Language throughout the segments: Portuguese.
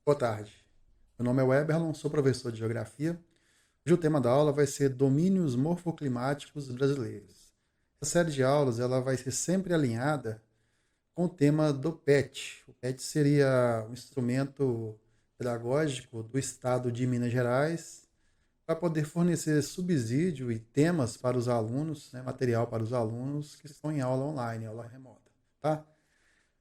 Boa tarde. Meu nome é Weberlon, sou professor de Geografia. Hoje o tema da aula vai ser Domínios Morfoclimáticos Brasileiros. Essa série de aulas ela vai ser sempre alinhada com o tema do PET. O PET seria um instrumento pedagógico do Estado de Minas Gerais para poder fornecer subsídio e temas para os alunos, né, material para os alunos que estão em aula online, aula remota, tá?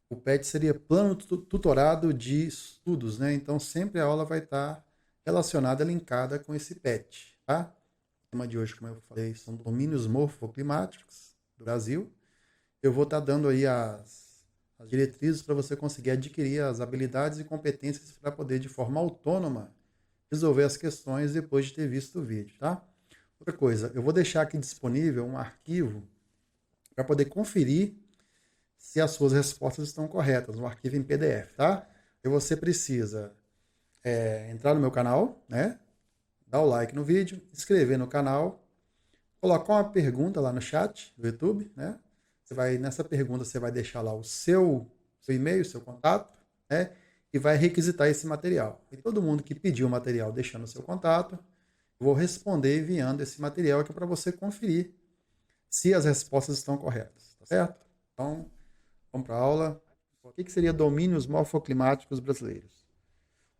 O PET seria Plano Tutorado de Estudos, né? Então sempre a aula vai estar relacionada, linkada com esse PET, tá? O tema de hoje, como eu falei, são domínios morfoclimáticos do Brasil. Eu vou estar dando aí as diretrizes para você conseguir adquirir as habilidades e competências para poder, de forma autônoma, resolver as questões depois de ter visto o vídeo, tá? Outra coisa, eu vou deixar aqui disponível um arquivo para poder conferir se as suas respostas estão corretas, um arquivo em PDF, tá? E você precisa entrar no meu canal, né? Dar o like no vídeo, inscrever no canal, colocar uma pergunta lá no chat do YouTube, né? Nessa pergunta você vai deixar lá o seu e-mail, seu contato, né? E vai requisitar esse material. E todo mundo que pediu o material deixando o seu contato, eu vou responder enviando esse material aqui para você conferir se as respostas estão corretas, tá certo? Então, vamos para a aula. O que seria domínios morfoclimáticos brasileiros?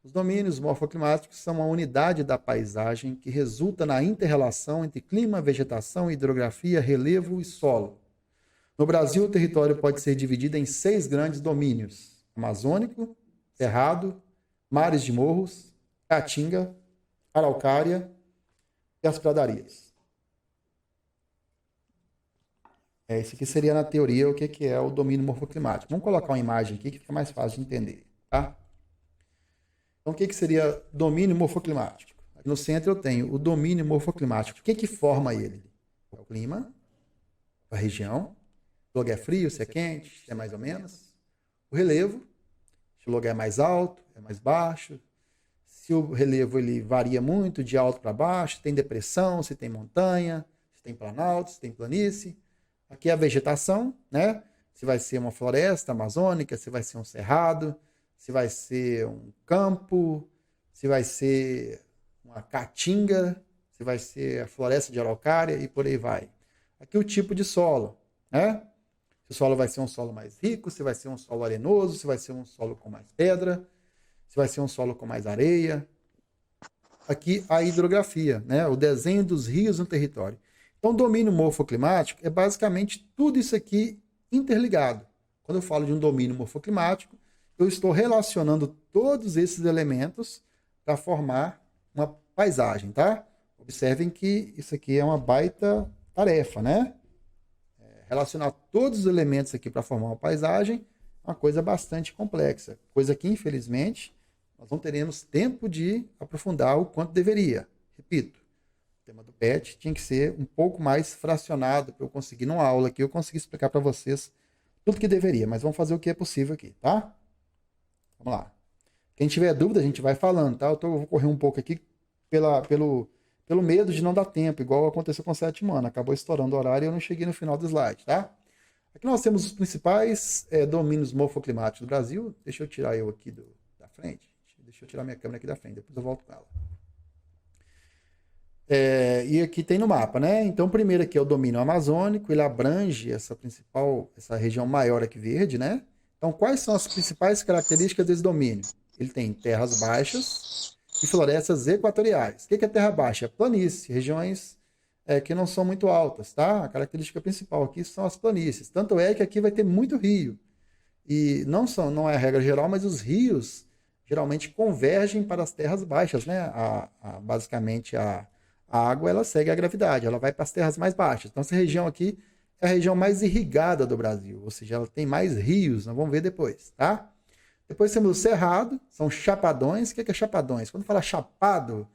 Os domínios morfoclimáticos são uma unidade da paisagem que resulta na inter-relação entre clima, vegetação, hidrografia, relevo e solo. No Brasil, o território pode ser dividido em 6 grandes domínios: amazônico, cerrado, mares de morros, caatinga, araucária e as pradarias. Esse aqui seria, na teoria, o que é o domínio morfoclimático. Vamos colocar uma imagem aqui que fica mais fácil de entender, tá? Então, o que seria domínio morfoclimático? Aqui no centro eu tenho o domínio morfoclimático. O que forma ele? É o clima, a região, se o lugar é frio, se é quente, se é mais ou menos. O relevo, se o lugar é mais alto, é mais baixo. Se o relevo ele varia muito de alto para baixo, tem depressão, se tem montanha, se tem planalto, se tem planície. Aqui é a vegetação, né? Se vai ser uma floresta amazônica, se vai ser um cerrado, se vai ser um campo, se vai ser uma caatinga, se vai ser a floresta de araucária e por aí vai. Aqui o tipo de solo, né? Se o solo vai ser um solo mais rico, se vai ser um solo arenoso, se vai ser um solo com mais pedra, se vai ser um solo com mais areia. Aqui a hidrografia, né? O desenho dos rios no território. Então, o domínio morfoclimático é basicamente tudo isso aqui interligado. Quando eu falo de um domínio morfoclimático, eu estou relacionando todos esses elementos para formar uma paisagem, tá? Observem que isso aqui é uma baita tarefa, né? Relacionar todos os elementos aqui para formar uma paisagem é uma coisa bastante complexa. Coisa que, infelizmente, nós não teremos tempo de aprofundar o quanto deveria. Repito, o tema do PET tinha que ser um pouco mais fracionado para eu conseguir, numa aula aqui, eu conseguir explicar para vocês tudo que deveria, mas vamos fazer o que é possível aqui, tá? Vamos lá. Quem tiver dúvida, a gente vai falando, tá? Eu vou correr um pouco aqui pelo medo de não dar tempo, igual aconteceu com o 7º ano. Acabou estourando o horário e eu não cheguei no final do slide, tá? Aqui nós temos os principais domínios morfoclimáticos do Brasil. Deixa eu tirar eu aqui da frente. Deixa eu tirar minha câmera aqui da frente, depois eu volto com ela. E aqui tem no mapa, né? Então, o primeiro aqui é o domínio amazônico, ele abrange essa região maior aqui verde, né? Então, quais são as principais características desse domínio? Ele tem terras baixas e florestas equatoriais. O que é terra baixa? Planície, regiões que não são muito altas, tá? A característica principal aqui são as planícies. Tanto é que aqui vai ter muito rio. E não é a regra geral, mas os rios geralmente convergem para as terras baixas, né? Basicamente, a água ela segue a gravidade, ela vai para as terras mais baixas. Então, essa região aqui é a região mais irrigada do Brasil, ou seja, ela tem mais rios, nós vamos ver depois, tá? Depois temos o cerrado, são chapadões. O que é chapadões? Quando fala chapado,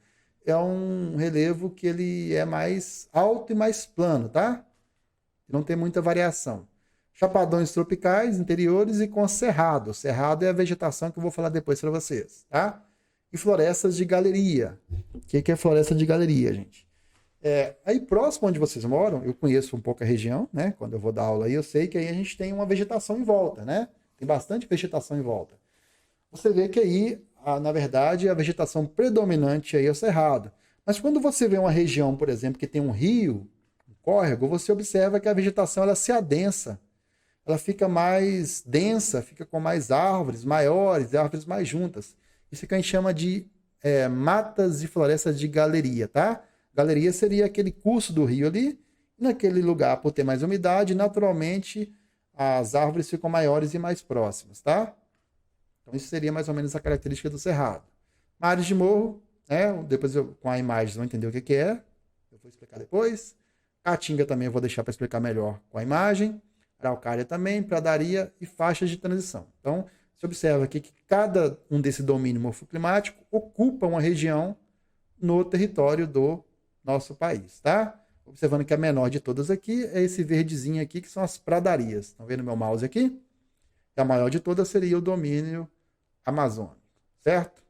é um relevo que ele é mais alto e mais plano, tá? Não tem muita variação. Chapadões tropicais, interiores e com cerrado. Cerrado é a vegetação que eu vou falar depois para vocês, tá? E florestas de galeria. O que é floresta de galeria, gente? Aí próximo onde vocês moram, eu conheço um pouco a região, né? Quando eu vou dar aula aí, eu sei que aí a gente tem uma vegetação em volta, né? Tem bastante vegetação em volta. Você vê que aí na verdade, a vegetação predominante aí é o cerrado. Mas quando você vê uma região, por exemplo, que tem um rio, um córrego, você observa que a vegetação ela se adensa. Ela fica mais densa, fica com mais árvores maiores, árvores mais juntas. Isso que a gente chama de matas e florestas de galeria, tá? Galeria seria aquele curso do rio ali, naquele lugar, por ter mais umidade, naturalmente as árvores ficam maiores e mais próximas, tá? Então isso seria mais ou menos a característica do cerrado. Mares de morro, né? Depois com a imagem vocês vão entender o que é. Eu vou explicar depois. Caatinga também eu vou deixar para explicar melhor com a imagem. Araucária também, pradaria e faixas de transição. Então, você observa aqui que cada um desse domínio morfoclimático ocupa uma região no território do nosso país, tá? Observando que a menor de todas aqui é esse verdezinho aqui, que são as pradarias. Estão vendo meu mouse aqui? E a maior de todas seria o domínio amazônico, certo?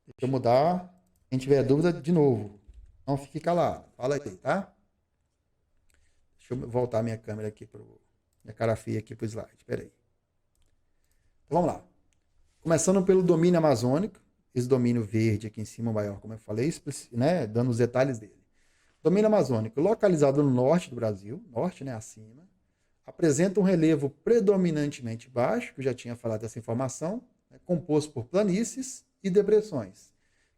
Deixa eu mudar. Quem tiver dúvida, de novo, não fique calado. Fala aí, tá? Deixa eu voltar minha câmera aqui, minha cara feia aqui para o slide. Espera aí. Então, vamos lá. Começando pelo domínio amazônico, esse domínio verde aqui em cima, maior, como eu falei, né, dando os detalhes dele. Domínio amazônico, localizado no norte do Brasil, norte, né, acima, apresenta um relevo predominantemente baixo, que eu já tinha falado dessa informação, né, composto por planícies e depressões,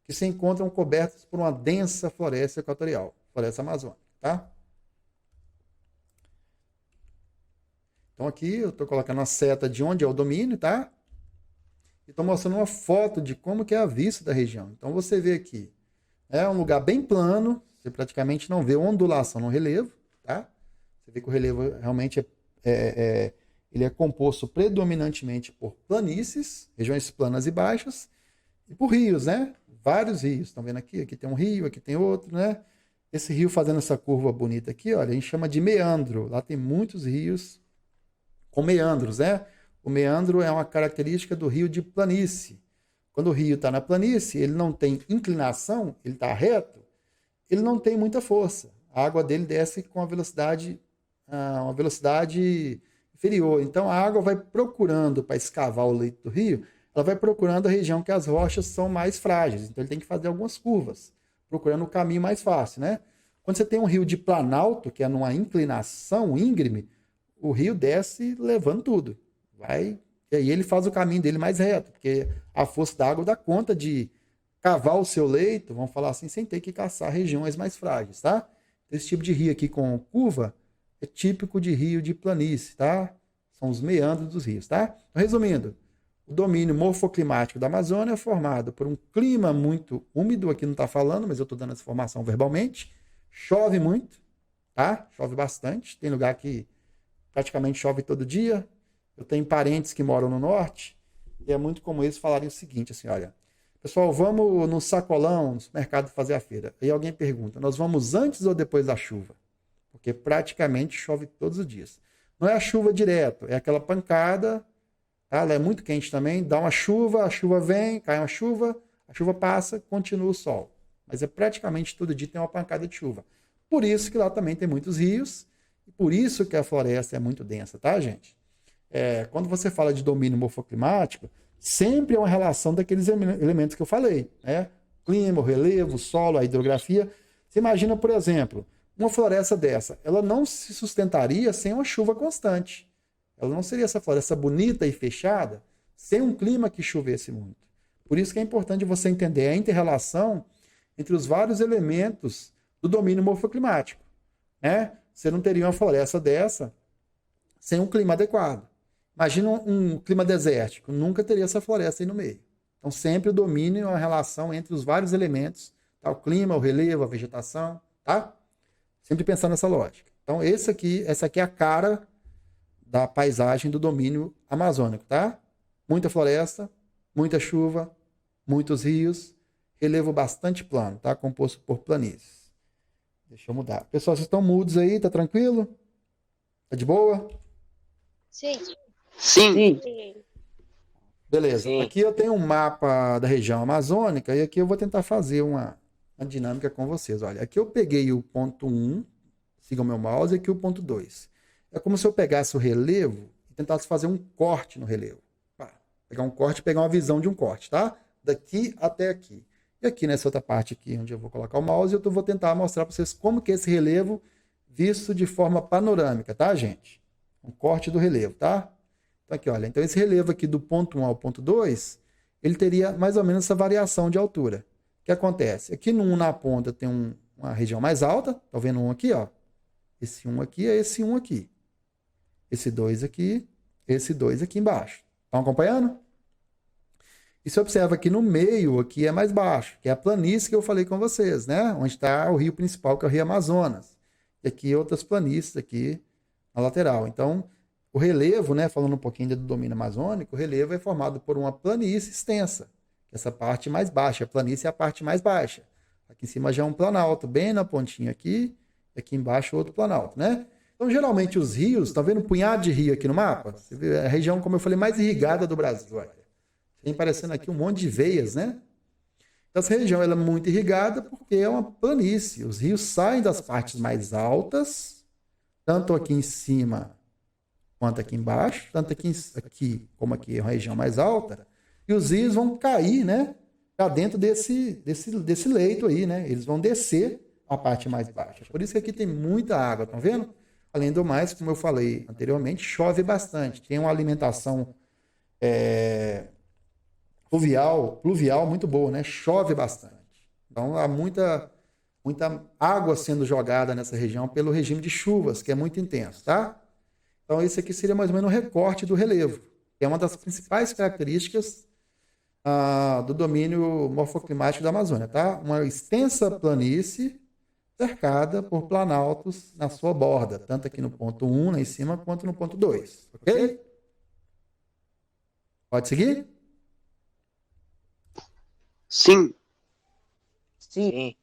que se encontram cobertas por uma densa floresta equatorial, floresta amazônica, tá? Então aqui eu estou colocando a seta de onde é o domínio, tá? E estou mostrando uma foto de como que é a vista da região. Então você vê aqui, é um lugar bem plano, você praticamente não vê ondulação no relevo, tá? Você vê que o relevo realmente ele é composto predominantemente por planícies, regiões planas e baixas, e por rios, né? Vários rios. Estão vendo aqui? Aqui tem um rio, aqui tem outro, né? Esse rio fazendo essa curva bonita aqui, olha, a gente chama de meandro. Lá tem muitos rios com meandros, né? O meandro é uma característica do rio de planície. Quando o rio está na planície, ele não tem inclinação, ele está reto, ele não tem muita força. A água dele desce com uma velocidade inferior. Então a água vai procurando para escavar o leito do rio, ela vai procurando a região que as rochas são mais frágeis. Então ele tem que fazer algumas curvas, procurando o caminho mais fácil, né? Quando você tem um rio de planalto, que é numa inclinação íngreme, o rio desce levando tudo. E aí ele faz o caminho dele mais reto, porque a força da água dá conta de cavar o seu leito, vamos falar assim, sem ter que caçar regiões mais frágeis, tá? Esse tipo de rio aqui com curva é típico de rio de planície, tá? São os meandros dos rios, tá? Então, resumindo, o domínio morfoclimático da Amazônia é formado por um clima muito úmido, aqui não está falando, mas eu estou dando essa informação verbalmente. Chove muito, tá? Chove bastante. Tem lugar que praticamente chove todo dia. Eu tenho parentes que moram no norte e é muito comum eles falarem o seguinte, assim, olha, pessoal, vamos no sacolão, no mercado fazer a feira. Aí alguém pergunta, nós vamos antes ou depois da chuva? Porque praticamente chove todos os dias. Não é a chuva direto, é aquela pancada, tá? Ela é muito quente também, dá uma chuva, a chuva vem, cai uma chuva, a chuva passa, continua o sol. Mas é praticamente todo dia tem uma pancada de chuva. Por isso que lá também tem muitos rios, e por isso que a floresta é muito densa, tá, gente? Quando você fala de domínio morfoclimático, sempre é uma relação daqueles elementos que eu falei, né? Clima, o relevo, o solo, a hidrografia. Você imagina, por exemplo, uma floresta dessa, ela não se sustentaria sem uma chuva constante. Ela não seria essa floresta bonita e fechada sem um clima que chovesse muito. Por isso que é importante você entender a inter-relação entre os vários elementos do domínio morfoclimático, né? Você não teria uma floresta dessa sem um clima adequado. Imagina um clima desértico, nunca teria essa floresta aí no meio. Então, sempre o domínio é uma relação entre os vários elementos, tá? O clima, o relevo, a vegetação, tá? Sempre pensando nessa lógica. Então, essa aqui é a cara da paisagem do domínio amazônico, tá? Muita floresta, muita chuva, muitos rios, relevo bastante plano, tá? Composto por planícies. Deixa eu mudar. Pessoal, vocês estão mudos aí? Tá tranquilo? Tá de boa? Sim. Sim. Beleza. Sim. Aqui eu tenho um mapa da região amazônica e aqui eu vou tentar fazer uma dinâmica com vocês. Olha, aqui eu peguei o ponto 1, siga o meu mouse, e aqui o ponto 2. É como se eu pegasse o relevo e tentasse fazer um corte no relevo. Pegar um corte e pegar uma visão de um corte, tá? Daqui até aqui. E aqui nessa outra parte aqui, onde eu vou colocar o mouse, eu vou tentar mostrar para vocês como que é esse relevo visto de forma panorâmica, tá, gente? Um corte do relevo, tá? Então aqui, olha. Então esse relevo aqui do ponto 1 ao ponto 2, ele teria mais ou menos essa variação de altura. O que acontece? Aqui no 1 na ponta tem uma região mais alta. Tá vendo um aqui, ó? Esse 1 aqui é esse 1 aqui. Esse 2 aqui, esse 2 aqui embaixo. Estão acompanhando? E você observa que no meio aqui é mais baixo, que é a planície que eu falei com vocês, né? Onde está o rio principal, que é o Rio Amazonas. E aqui outras planícies aqui na lateral. Então, o relevo, né? Falando um pouquinho do domínio amazônico, o relevo é formado por uma planície extensa. Essa parte mais baixa, a planície é a parte mais baixa. Aqui em cima já é um planalto, bem na pontinha aqui, e aqui embaixo outro planalto, né? Então, geralmente os rios, tá vendo um punhado de rio aqui no mapa? Você vê a região, como eu falei, mais irrigada do Brasil, olha. Tem parecendo aqui um monte de veias, né? Então, essa região ela é muito irrigada porque é uma planície. Os rios saem das partes mais altas, tanto aqui em cima quanto aqui embaixo, tanto aqui como aqui é uma região mais alta, e os rios vão cair, né? Para dentro desse leito aí, né? Eles vão descer a parte mais baixa. Por isso que aqui tem muita água, estão vendo? Além do mais, como eu falei anteriormente, chove bastante. Tem uma alimentação pluvial muito boa, né? Chove bastante. Então há muita água sendo jogada nessa região pelo regime de chuvas, que é muito intenso, tá? Então esse aqui seria mais ou menos um recorte do relevo, que é uma das principais características do domínio morfoclimático da Amazônia, tá? Uma extensa planície cercada por planaltos na sua borda, tanto aqui no ponto 1, lá em cima, quanto no ponto 2, ok? Pode seguir? Sim. Sim.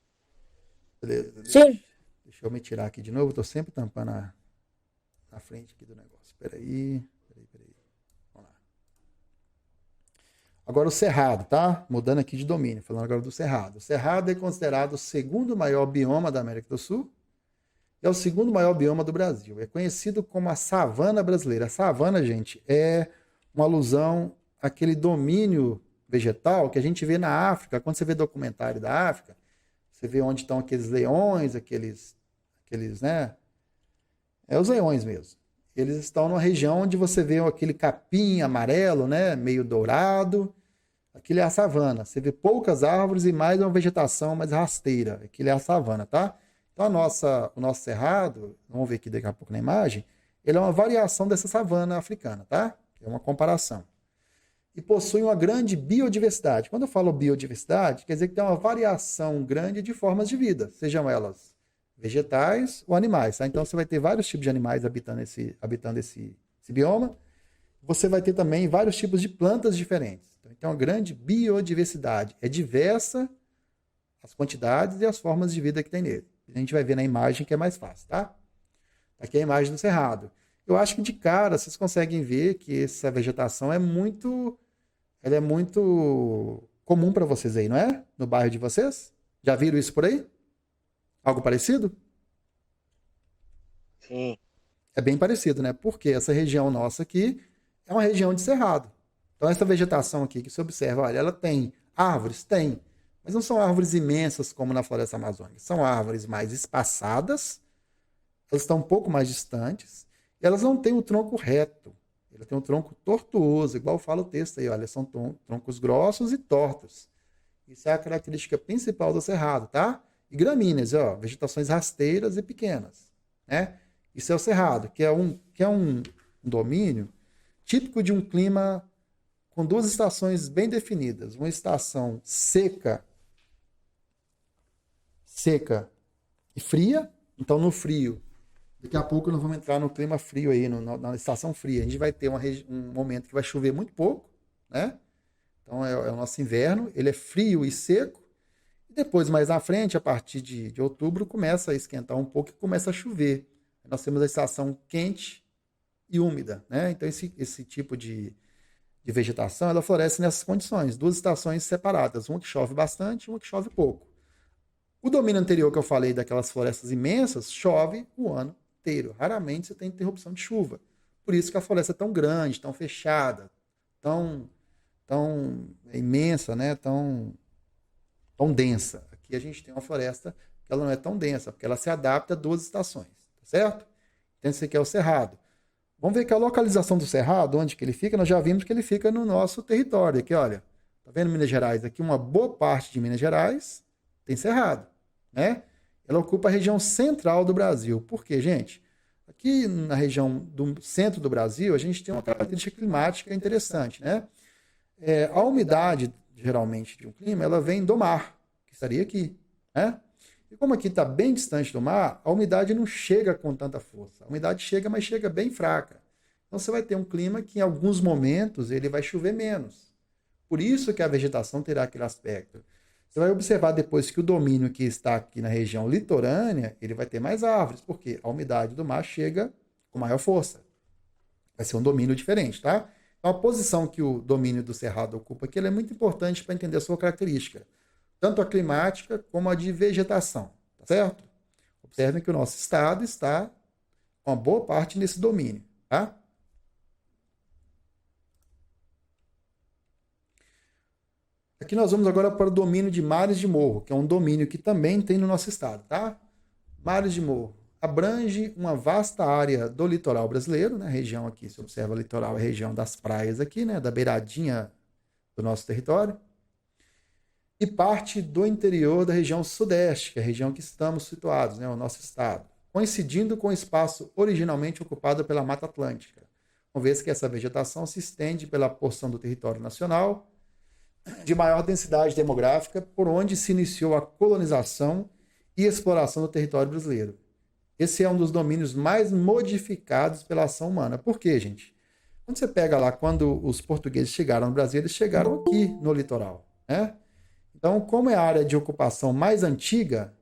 Beleza. Sim. Deixa eu me tirar aqui de novo. Estou sempre tampando na frente aqui do negócio. Espera aí. Vamos lá. Agora o Cerrado, tá? Mudando aqui de domínio. Falando agora do Cerrado. O Cerrado é considerado o segundo maior bioma da América do Sul. E é o segundo maior bioma do Brasil. É conhecido como a savana brasileira. A savana, gente, é uma alusão àquele domínio vegetal que a gente vê na África. Quando você vê documentário da África, você vê onde estão aqueles leões, aqueles, né? Os leões mesmo. Eles estão numa região onde você vê aquele capim amarelo, né? Meio dourado. Aquilo é a savana. Você vê poucas árvores e mais uma vegetação mais rasteira. Aquilo é a savana, tá? Então o nosso cerrado, vamos ver aqui daqui a pouco na imagem, ele é uma variação dessa savana africana, tá? É uma comparação. E possui uma grande biodiversidade. Quando eu falo biodiversidade, quer dizer que tem uma variação grande de formas de vida, sejam elas vegetais ou animais. Tá? Então você vai ter vários tipos de animais habitando esse bioma. Você vai ter também vários tipos de plantas diferentes. Então tem uma grande biodiversidade. É diversa as quantidades e as formas de vida que tem nele. A gente vai ver na imagem que é mais fácil, tá? Aqui é a imagem do cerrado. Eu acho que de cara vocês conseguem ver que essa vegetação é muito comum para vocês aí, não é? No bairro de vocês? Já viram isso por aí? Algo parecido? Sim. É bem parecido, né? Porque essa região nossa aqui é uma região de cerrado. Então essa vegetação aqui que você observa, olha, ela tem árvores? Tem. Mas não são árvores imensas como na floresta amazônica. São árvores mais espaçadas, elas estão um pouco mais distantes, e elas não têm o tronco reto. Ela tem um tronco tortuoso, igual fala o texto aí, olha, são troncos grossos e tortos. Isso é a característica principal do cerrado, tá? E gramíneas, ó, vegetações rasteiras e pequenas, né? Isso é o cerrado, que é um domínio típico de um clima com duas estações bem definidas. Uma estação seca e fria. Então, no frio, daqui a pouco nós vamos entrar no clima frio aí, na estação fria. A gente vai ter um momento que vai chover muito pouco, né? Então é o nosso inverno, ele é frio e seco. E depois, mais na frente, a partir de outubro, começa a esquentar um pouco e começa a chover. Nós temos a estação quente e úmida, né? Então esse tipo de vegetação, ela floresce nessas condições. Duas estações separadas, uma que chove bastante e uma que chove pouco. O domínio anterior que eu falei daquelas florestas imensas, chove o ano inteiro. Raramente você tem interrupção de chuva. Por isso que a floresta é tão grande, tão fechada, tão tão imensa, né? Tão densa. Aqui a gente tem uma floresta que ela não é tão densa, porque ela se adapta a 2 estações, tá certo? Então esse aqui é o cerrado. Vamos ver que a localização do cerrado, onde que ele fica, nós já vimos que ele fica no nosso território. Aqui, olha, tá vendo Minas Gerais? Aqui uma boa parte de Minas Gerais tem cerrado, né? Ela ocupa a região central do Brasil. Por quê, gente? Aqui na região do centro do Brasil, a gente tem uma característica climática interessante, né? A umidade, geralmente, de um clima, ela vem do mar, que estaria aqui, né? E como aqui está bem distante do mar, a umidade não chega com tanta força. A umidade chega, mas chega bem fraca. Então você vai ter um clima que em alguns momentos ele vai chover menos. Por isso que a vegetação terá aquele aspecto. Você vai observar depois que o domínio que está aqui na região litorânea, ele vai ter mais árvores, porque a umidade do mar chega com maior força. Vai ser um domínio diferente, tá? Então a posição que o domínio do cerrado ocupa aqui, ela é muito importante para entender a sua característica, tanto a climática como a de vegetação, tá certo? Observem que o nosso estado está com uma boa parte nesse domínio, tá? Aqui nós vamos agora para o domínio de mares de morro, que é um domínio que também tem no nosso estado, tá? Mares de morro abrange uma vasta área do litoral brasileiro, né? A região aqui, se observa o litoral, é a região das praias aqui, né? Da beiradinha do nosso território. E parte do interior da região sudeste, que é a região que estamos situados, né? O nosso estado, coincidindo com o espaço originalmente ocupado pela Mata Atlântica, uma vez que essa vegetação se estende pela porção do território nacional de maior densidade demográfica, por onde se iniciou a colonização e exploração do território brasileiro. Esse é um dos domínios mais modificados pela ação humana. Por quê, gente? Quando você pega lá, quando os portugueses chegaram no Brasil, eles chegaram aqui no litoral, né? Então, como é a área de ocupação mais antiga,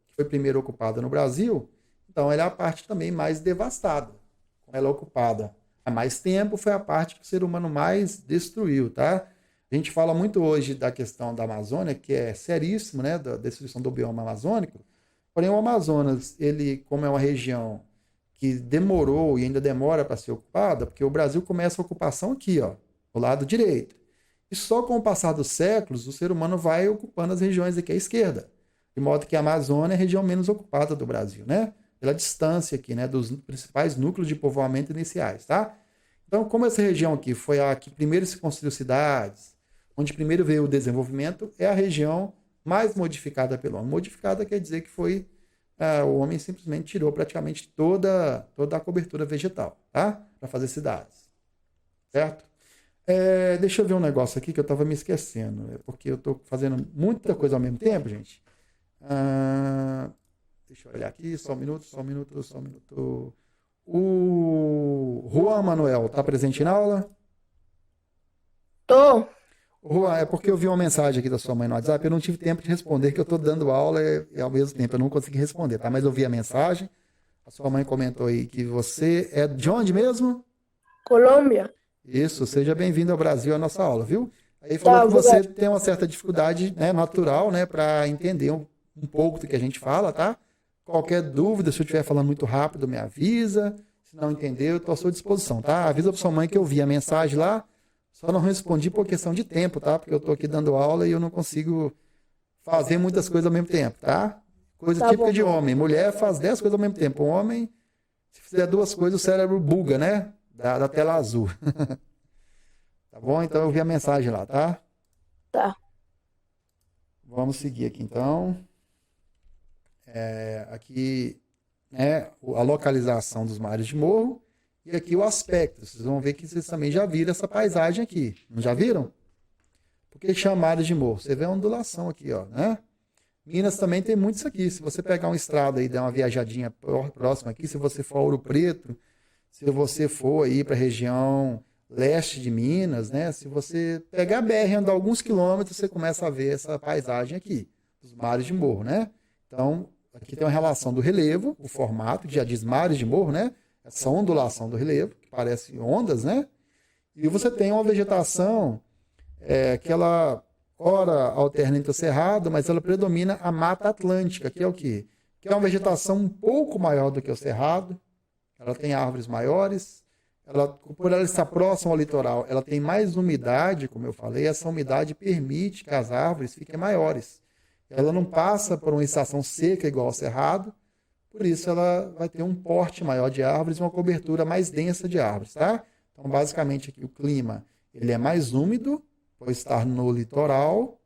que foi primeiro ocupada no Brasil, então ela é a parte também mais devastada. Como ela é ocupada há mais tempo, foi a parte que o ser humano mais destruiu, tá? A gente fala muito hoje da questão da Amazônia, que é seríssimo, né, da destruição do bioma amazônico. Porém, o Amazonas, ele, como é uma região que demorou e ainda demora para ser ocupada, porque o Brasil começa a ocupação aqui, ó, do lado direito. E só com o passar dos séculos, o ser humano vai ocupando as regiões aqui à esquerda. De modo que a Amazônia é a região menos ocupada do Brasil, né? Pela distância aqui, né, dos principais núcleos de povoamento iniciais, tá? Então, como essa região aqui foi a que primeiro se construiu cidades, onde primeiro veio o desenvolvimento, é a região mais modificada pelo homem. Modificada quer dizer que foi o homem simplesmente tirou praticamente toda a cobertura vegetal, tá? Para fazer cidades, certo? Deixa eu ver um negócio aqui que eu estava me esquecendo, porque eu estou fazendo muita coisa ao mesmo tempo, gente. Deixa eu olhar aqui, só um minuto. O Juan Manuel está presente na aula? Tô. Juan, é porque eu vi uma mensagem aqui da sua mãe no WhatsApp, eu não tive tempo de responder, que eu estou dando aula e ao mesmo tempo eu não consegui responder, tá? Mas eu vi a mensagem, a sua mãe comentou aí que você é de onde mesmo? Colômbia. Isso, seja bem-vindo ao Brasil, à nossa aula, viu? Aí falou que você tem uma certa dificuldade, né, natural, né, para entender um pouco do que a gente fala, tá? Qualquer dúvida, se eu estiver falando muito rápido, me avisa. Se não entender, eu estou à sua disposição, tá? Avisa para sua mãe que eu vi a mensagem lá, só não respondi por questão de tempo, tá? Porque eu estou aqui dando aula e eu não consigo fazer muitas coisas ao mesmo tempo, tá? Coisa típica de homem. Mulher faz 10 coisas ao mesmo tempo. O homem, se fizer 2 coisas, o cérebro buga, né? Da tela azul. Tá bom? Então eu vi a mensagem lá, tá? Tá. Vamos seguir aqui, então. Aqui, né, a localização dos mares de morro e aqui o aspecto. Vocês vão ver que vocês também já viram essa paisagem aqui. Não já viram? Por que chama mares de morro? Você vê a ondulação aqui, ó, né? Minas também tem muito isso aqui. Se você pegar uma estrada e der uma viajadinha próxima aqui, se você for a Ouro Preto, se você for aí para a região leste de Minas, né? Se você pegar a BR e andar alguns quilômetros, você começa a ver essa paisagem aqui, dos mares de morro, né? Então, aqui tem uma relação do relevo, o formato, que já diz mares de morro, né? Essa ondulação do relevo, que parece ondas, né? E você tem uma vegetação que ela, ora, alterna entre o cerrado, mas ela predomina a Mata Atlântica, que é o quê? Que é uma vegetação um pouco maior do que o cerrado, ela tem árvores maiores, por ela estar próxima ao litoral, ela tem mais umidade, como eu falei, essa umidade permite que as árvores fiquem maiores. Ela não passa por uma estação seca igual ao Cerrado, por isso ela vai ter um porte maior de árvores e uma cobertura mais densa de árvores, tá? Então, basicamente, aqui o clima ele é mais úmido, por estar no litoral,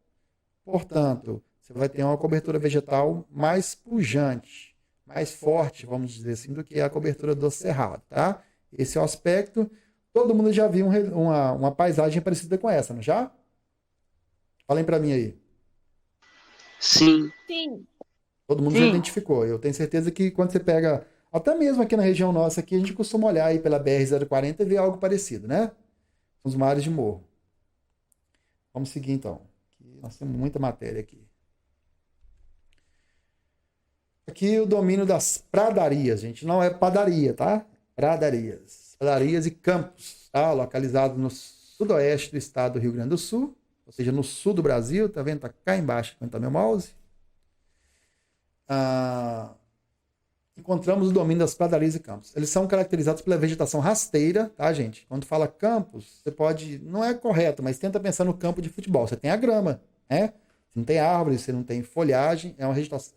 portanto, você vai ter uma cobertura vegetal mais pujante, mais forte, vamos dizer assim, do que a cobertura do Cerrado, tá? Esse é o aspecto. Todo mundo já viu uma paisagem parecida com essa, não já? Falem para mim aí. Sim. Sim. Todo mundo já identificou. Eu tenho certeza que quando você pega, até mesmo aqui na região nossa, aqui, a gente costuma olhar aí pela BR-040 e ver algo parecido, né? Os mares de morro. Vamos seguir então. Nós temos muita matéria aqui. Aqui o domínio das pradarias, gente. Não é padaria, tá? Pradarias. Pradarias e campos, tá? Localizado no sudoeste do estado do Rio Grande do Sul, ou seja, no sul do Brasil. Tá vendo? Tá cá embaixo, onde tá meu mouse. Encontramos o domínio das pradarias e campos. Eles são caracterizados pela vegetação rasteira, tá, gente? Quando fala campos, você pode... Não é correto, mas tenta pensar no campo de futebol. Você tem a grama, né? Você não tem árvores, você não tem folhagem, é uma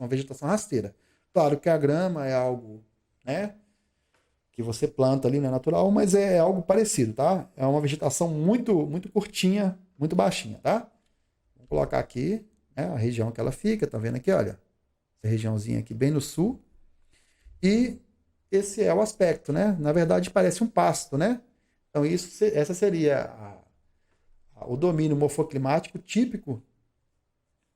vegetação rasteira. Claro que a grama é algo, né, que você planta ali, não é natural, mas é algo parecido, tá? É uma vegetação muito curtinha, muito baixinha, tá? Vou colocar aqui, né, a região que ela fica, tá vendo aqui, olha? Essa regiãozinha aqui bem no sul. E esse é o aspecto, né? Na verdade, parece um pasto, né? Então, essa seria o domínio morfoclimático típico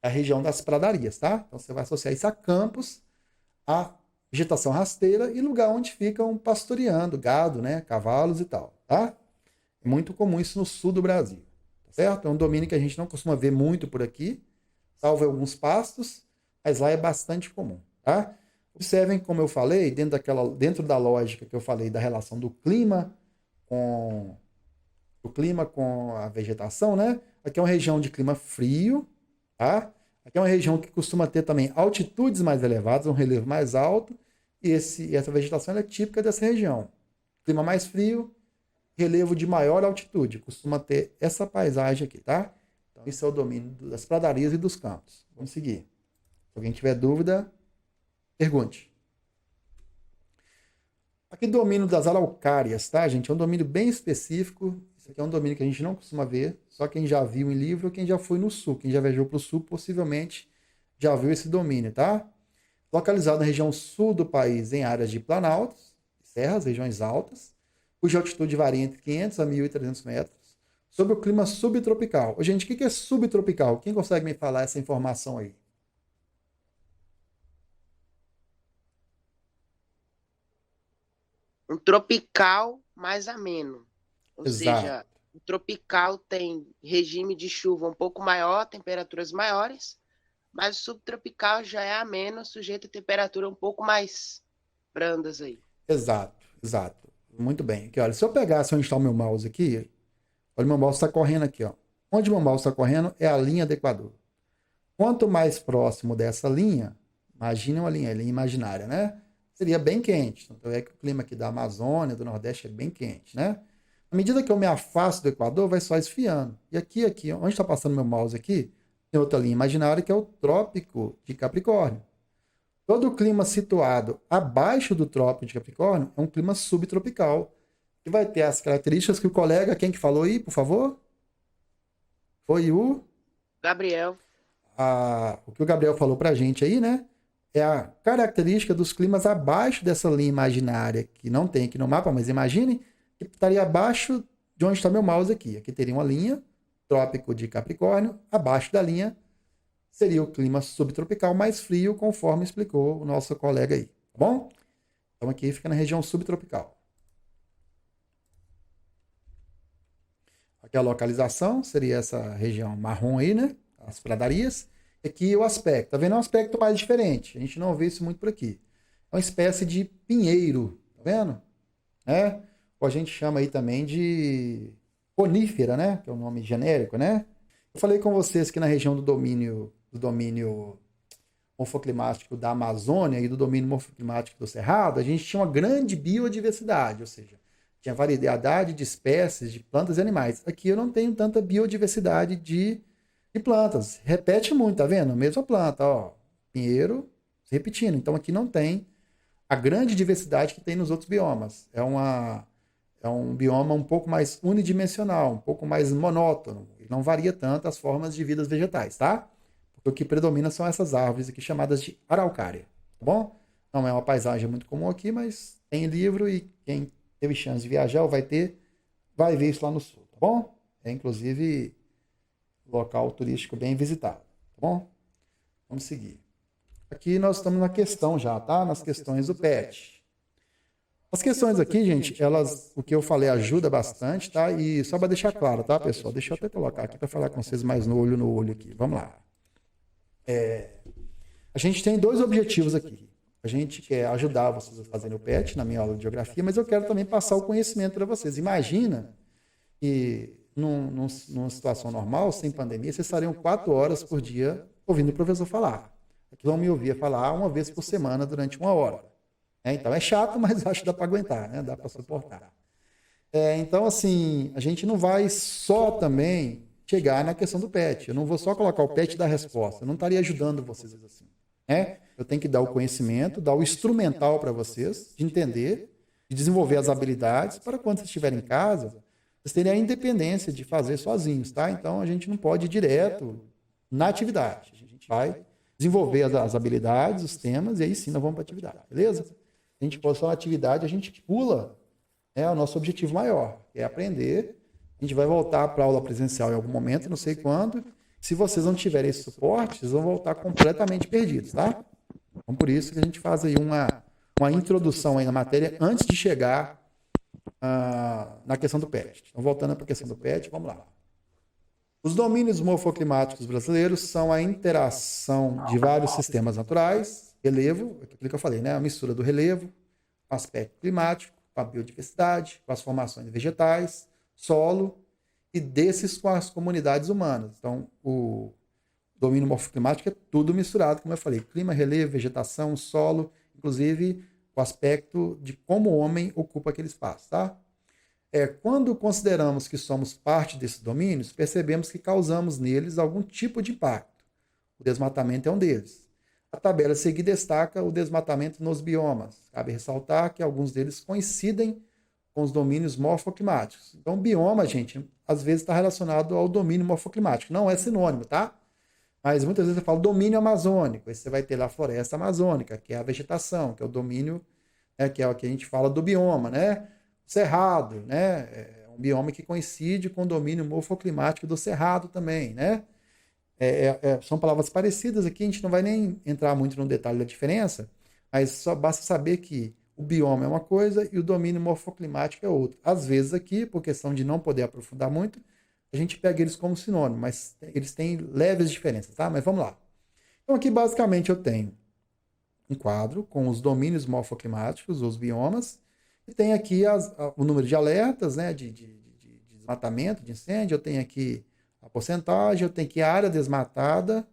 da região das pradarias, tá? Então, você vai associar isso a campos, a vegetação rasteira e lugar onde ficam pastoreando gado, né? Cavalos e tal, tá? É muito comum isso no sul do Brasil, tá certo? É um domínio que a gente não costuma ver muito por aqui, salvo alguns pastos, mas lá é bastante comum, tá? Observem, como eu falei, dentro da lógica que eu falei da relação do clima com a vegetação, né? Aqui é uma região de clima frio, tá? Aqui é uma região que costuma ter também altitudes mais elevadas, um relevo mais alto, e essa vegetação é típica dessa região. Clima mais frio, relevo de maior altitude, costuma ter essa paisagem aqui, tá? Então, isso é o domínio das pradarias e dos campos. Vamos seguir. Se alguém tiver dúvida, pergunte. Aqui domínio das araucárias, tá, gente? É um domínio bem específico. Isso aqui é um domínio que a gente não costuma ver. Só quem já viu em livro ou quem já foi no sul. Quem já viajou para o sul, possivelmente já viu esse domínio, tá? Localizado na região sul do país, em áreas de planaltos, serras, regiões altas, cuja altitude varia entre 500 a 1.300 metros, sob o clima subtropical. Ô, gente, o que é subtropical? Quem consegue me falar essa informação aí? Um tropical mais ameno. Ou Exato. seja, o tropical tem regime de chuva um pouco maior, temperaturas maiores, mas o subtropical já é ameno, sujeito a temperatura um pouco mais brandas aí. Exato, exato. Muito bem. Aqui, olha, se eu pegasse onde está o meu mouse aqui, olha, o meu mouse está correndo aqui, ó. Onde o meu mouse está correndo é a linha do Equador. Quanto mais próximo dessa linha, imagine uma linha imaginária, né? Seria bem quente. Tanto é que o clima aqui da Amazônia, do Nordeste, é bem quente, né? À medida que eu me afasto do Equador, vai só esfriando. E aqui, onde está passando meu mouse aqui, tem outra linha imaginária que é o Trópico de Capricórnio. Todo o clima situado abaixo do Trópico de Capricórnio é um clima subtropical, que vai ter as características que o colega, quem que falou aí, por favor? Foi Gabriel. o que o Gabriel falou para a gente aí, né? É a característica dos climas abaixo dessa linha imaginária, que não tem aqui no mapa, mas imagine que estaria abaixo de onde está meu mouse aqui. Aqui teria uma linha, Trópico de Capricórnio, abaixo da linha seria o clima subtropical mais frio, conforme explicou o nosso colega aí, tá bom? Então aqui fica na região subtropical. Aqui a localização seria essa região marrom aí, né? As pradarias. Aqui o aspecto, tá vendo? É um aspecto mais diferente. A gente não vê isso muito por aqui. É uma espécie de pinheiro, tá vendo? Né? Ou a gente chama aí também de conífera, né? Que é o nome genérico, né? Eu falei com vocês que na região do domínio morfoclimático da Amazônia e do domínio morfoclimático do Cerrado, a gente tinha uma grande biodiversidade, ou seja, tinha variedade de espécies de plantas e animais. Aqui eu não tenho tanta biodiversidade de plantas. Repete muito, tá vendo? A mesma planta, ó, pinheiro, repetindo. Então aqui não tem a grande diversidade que tem nos outros biomas. É um bioma um pouco mais unidimensional, um pouco mais monótono. Ele não varia tanto as formas de vidas vegetais, tá? Porque o que predomina são essas árvores aqui chamadas de araucária, tá bom? Não é uma paisagem muito comum aqui, mas tem livro e quem teve chance de viajar ou vai ver isso lá no sul, tá bom? É inclusive local turístico bem visitado, tá bom? Vamos seguir. Aqui nós estamos na questão já, tá? Nas questões do PET. As questões aqui, gente, elas, o que eu falei ajuda bastante, tá? E só para deixar claro, tá, pessoal? Deixa eu até colocar aqui para falar com vocês mais no olho aqui. Vamos lá. A gente tem 2 objetivos aqui. A gente quer ajudar vocês a fazerem o PET na minha aula de geografia, mas eu quero também passar o conhecimento para vocês. Imagina que numa situação normal, sem pandemia, vocês estariam 4 horas por dia ouvindo o professor falar. Aqui vão me ouvir falar uma vez por semana durante 1 hora. Então é chato, mas acho que dá para aguentar, né? Dá para suportar. Então, assim, a gente não vai só também chegar na questão do PET. Eu não vou só colocar o PET da resposta. Eu não estaria ajudando vocês assim. Eu tenho que dar o conhecimento, dar o instrumental para vocês, de entender, de desenvolver as habilidades, para quando vocês estiverem em casa, vocês terem a independência de fazer sozinhos, tá? Então, a gente não pode ir direto na atividade. A gente vai desenvolver as habilidades, os temas, e aí sim nós vamos para a atividade, beleza? Se a gente for só na atividade, a gente pula o nosso objetivo maior, que é aprender. A gente vai voltar para a aula presencial em algum momento, não sei quando. Se vocês não tiverem esse suporte, vocês vão voltar completamente perdidos, tá? Então, por isso que a gente faz aí uma introdução aí na matéria antes de chegar na questão do PET. Então, voltando para a questão do PET, vamos lá. Os domínios morfoclimáticos brasileiros são a interação de vários sistemas naturais, relevo, aquilo que eu falei, né? A mistura do relevo, com o aspecto climático, com a biodiversidade, com as formações vegetais, solo, e desses com as comunidades humanas. Então, o domínio morfoclimático é tudo misturado, como eu falei, clima, relevo, vegetação, solo, inclusive o aspecto de como o homem ocupa aquele espaço, tá? Quando consideramos que somos parte desses domínios, percebemos que causamos neles algum tipo de impacto. O desmatamento é um deles. A tabela a seguir destaca o desmatamento nos biomas. Cabe ressaltar que alguns deles coincidem com os domínios morfoclimáticos. Então, bioma, gente, às vezes está relacionado ao domínio morfoclimático. Não é sinônimo, tá? Mas muitas vezes eu falo domínio amazônico. Aí você vai ter lá a floresta amazônica, que é a vegetação, que é o domínio, que é o que a gente fala do bioma, né? Cerrado, né? É um bioma que coincide com o domínio morfoclimático do cerrado também, né? São palavras parecidas aqui, a gente não vai nem entrar muito no detalhe da diferença, mas só basta saber que o bioma é uma coisa e o domínio morfoclimático é outra. Às vezes aqui, por questão de não poder aprofundar muito, a gente pega eles como sinônimo, mas eles têm leves diferenças, tá? Mas vamos lá. Então aqui basicamente eu tenho um quadro com os domínios morfoclimáticos, os biomas, e tem aqui o número de alertas, né, de desmatamento, de incêndio, eu tenho aqui a porcentagem, eu tenho aqui a área desmatada,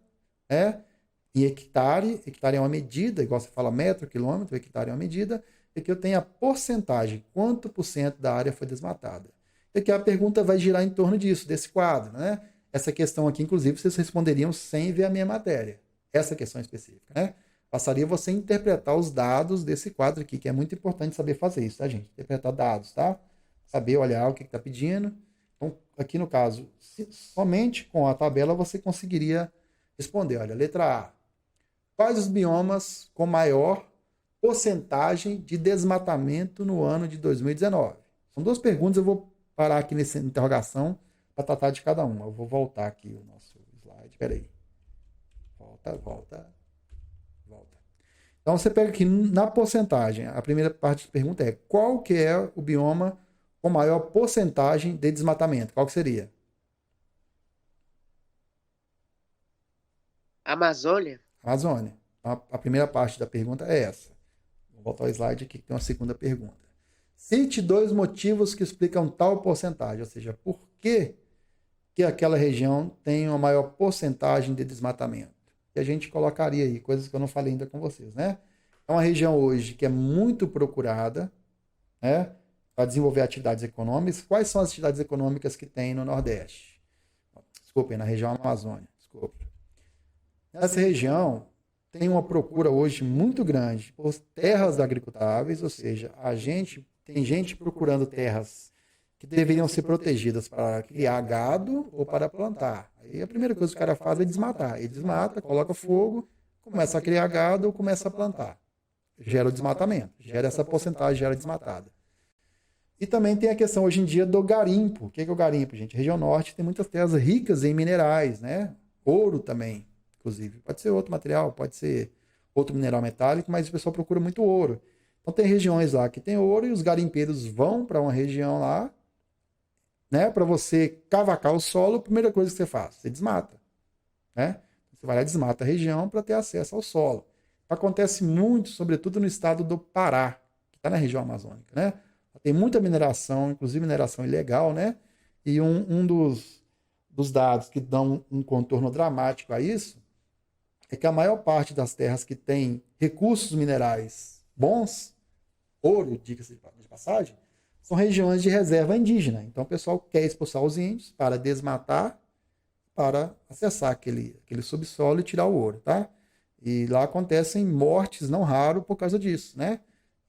né, em hectare é uma medida, igual você fala metro, quilômetro, hectare é uma medida, e aqui eu tenho a porcentagem, quanto por cento da área foi desmatada. E aqui a pergunta vai girar em torno disso, desse quadro, né? Essa questão aqui, inclusive, vocês responderiam sem ver a minha matéria, essa questão específica, né? Passaria você a interpretar os dados desse quadro aqui, que é muito importante saber fazer isso, tá, gente? Interpretar dados, tá? Saber olhar o que está pedindo. Então, aqui no caso, somente com a tabela você conseguiria responder. Olha, letra A. Quais os biomas com maior porcentagem de desmatamento no ano de 2019? São 2 perguntas, eu vou parar aqui nessa interrogação para tratar de cada uma. Eu vou voltar aqui o nosso slide. Espera aí. Volta. Então, você pega aqui na porcentagem. A primeira parte da pergunta é qual que é o bioma com maior porcentagem de desmatamento? Qual que seria? Amazônia? Amazônia. Então, a primeira parte da pergunta é essa. Vou voltar ao slide aqui que tem uma segunda pergunta. Cite 2 motivos que explicam tal porcentagem, ou seja, por que aquela região tem uma maior porcentagem de desmatamento. E a gente colocaria aí coisas que eu não falei ainda com vocês, né? É uma região hoje que é muito procurada, né? para desenvolver atividades econômicas. Quais são as atividades econômicas que tem no Nordeste? Desculpem, na região Amazônia. Desculpe. Nessa região, tem uma procura hoje muito grande por terras agricultáveis, ou seja, tem gente procurando terras que deveriam ser protegidas para criar gado ou para plantar. Aí a primeira coisa que o cara faz é desmatar. Ele desmata, coloca fogo, começa a criar gado ou começa a plantar. Gera o desmatamento, gera essa porcentagem, gera desmatada. E também tem a questão hoje em dia do garimpo. O que é o garimpo, gente? A região norte tem muitas terras ricas em minerais, né? Ouro também, inclusive. Pode ser outro material, pode ser outro mineral metálico, mas o pessoal procura muito ouro. Então tem regiões lá que tem ouro e os garimpeiros vão para uma região lá, né? Para você cavacar o solo, a primeira coisa que você faz, você desmata, né? Você vai lá e desmata a região para ter acesso ao solo. Acontece muito, sobretudo no estado do Pará, que está na região amazônica, né? Tem muita mineração, inclusive mineração ilegal, né? E um dos dados que dão um contorno dramático a isso é que a maior parte das terras que tem recursos minerais bons, ouro, diga-se de passagem, são regiões de reserva indígena. Então o pessoal quer expulsar os índios para desmatar, para acessar aquele subsolo e tirar o ouro, tá? E lá acontecem mortes, não raro, por causa disso, né?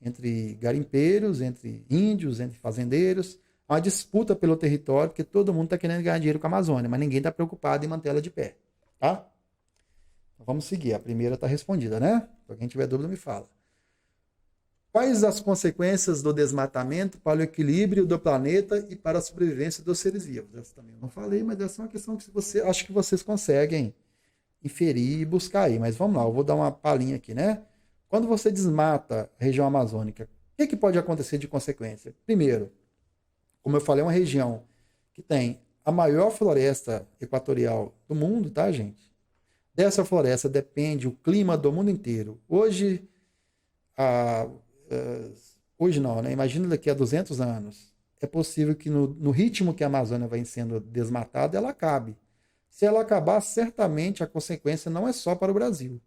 Entre garimpeiros, entre índios, entre fazendeiros. Há uma disputa pelo território, porque todo mundo está querendo ganhar dinheiro com a Amazônia, mas ninguém está preocupado em mantê-la de pé. Tá? Então vamos seguir. A primeira está respondida, né? Se alguém tiver dúvida, me fala. Quais as consequências do desmatamento para o equilíbrio do planeta e para a sobrevivência dos seres vivos? Essa também eu não falei, mas essa é uma questão que acho que vocês conseguem inferir e buscar aí. Mas vamos lá, eu vou dar uma palhinha aqui, né? Quando você desmata a região amazônica, o que pode acontecer de consequência? Primeiro, como eu falei, é uma região que tem a maior floresta equatorial do mundo, tá, gente? Dessa floresta depende o clima do mundo inteiro. Hoje não, né? Imagina daqui a 200 anos. É possível que no ritmo que a Amazônia vai sendo desmatada, ela acabe. Se ela acabar, certamente a consequência não é só para o Brasil.